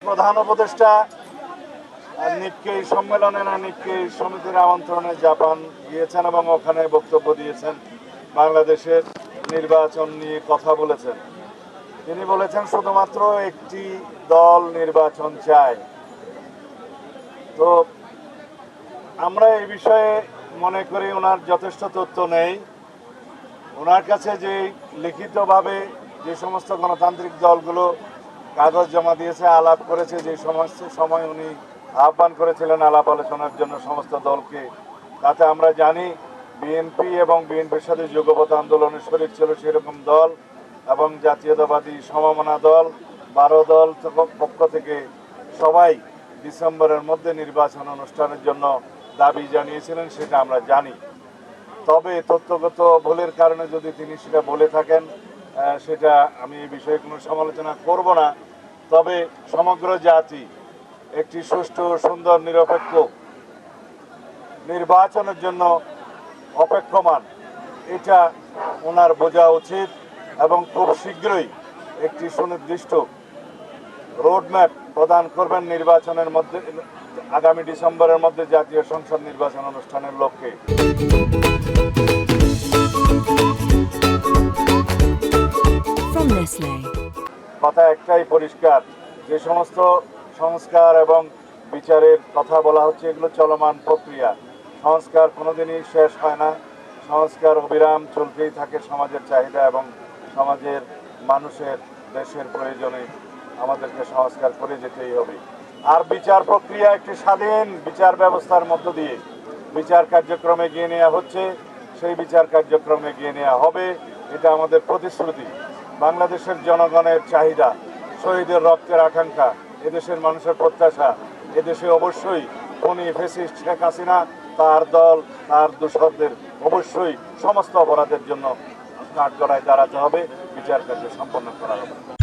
প্রধান উপদেষ্টা নিক্কেই সম্মেলনে না নিক্কেই সমিতির আমন্ত্রণে জাপান গিয়েছেন এবং ওখানে বক্তব্য দিয়েছেন, বাংলাদেশের নির্বাচন নিয়ে কথা বলেছেন। তিনি বলেছেন শুধুমাত্র একটি দল নির্বাচন চায়। তো আমরা এই বিষয়ে মনে করি ওনার যথেষ্ট তথ্য নেই। ওনার কাছে যে লিখিতভাবে যে সমস্ত গণতান্ত্রিক দলগুলো কাগজ জমা দিয়েছে, আলাপ করেছে, যে সমস্ত সময় উনি আহ্বান করেছিলেন আলাপ আলোচনার জন্য সমস্ত দলকে, তাতে আমরা জানি বিএনপি এবং বিএনপির সাথে যুগপৎ আন্দোলনের শরীর ছিল সেরকম দল এবং জাতীয়তাবাদী সমমনা দল 12 দল পক্ষ থেকে সবাই ডিসেম্বরের মধ্যে নির্বাচন অনুষ্ঠানের জন্য দাবি জানিয়েছিলেন, সেটা আমরা জানি। তবে তথ্যগত ভুলের কারণে যদি তিনি সেটা বলে থাকেন, সেটা আমি এই বিষয়ে কোনো সমালোচনা করব না। তবে সমগ্র জাতি একটি সুষ্ঠু, সুন্দর, নিরপেক্ষ নির্বাচনের জন্য অপেক্ষমান, এটা ওনার বোঝা উচিত এবং খুব শীঘ্রই একটি সুনির্দিষ্ট রোডম্যাপ প্রদান করবেন নির্বাচনের মধ্যে, আগামী ডিসেম্বরের মধ্যে জাতীয় সংসদ নির্বাচন অনুষ্ঠানের লক্ষ্যে। কথা একটাই পরিষ্কার, যে সমস্ত সংস্কার এবং বিচারের কথা বলা হচ্ছে এগুলো চলমান প্রক্রিয়া। সংস্কার কোনোদিনই শেষ হয় না, সংস্কার অবিরাম চলতেই থাকে সমাজের চাহিদা এবং সমাজের মানুষের দেশের প্রয়োজনে আমাদেরকে সংস্কার করে যেতেই হবে। আর বিচার প্রক্রিয়া একটি স্বাধীন বিচার ব্যবস্থার মধ্য দিয়ে বিচার কার্যক্রমে এগিয়ে নেওয়া হচ্ছে, সেই বিচার কার্যক্রমে এগিয়ে নেওয়া হবে, এটা আমাদের প্রতিশ্রুতি। বাংলাদেশের জনগণের চাহিদা, শহীদের রক্তের আকাঙ্ক্ষা, এদেশের মানুষের প্রত্যাশা, এদেশে অবশ্যই খুনি ফ্যাসিস্ট শেখ হাসিনা, তার দল, তার দোসরদের অবশ্যই সমস্ত অপরাধের জন্য কাঠগড়ায় দাঁড়াতে হবে, বিচার কার্য সম্পন্ন করা হবে।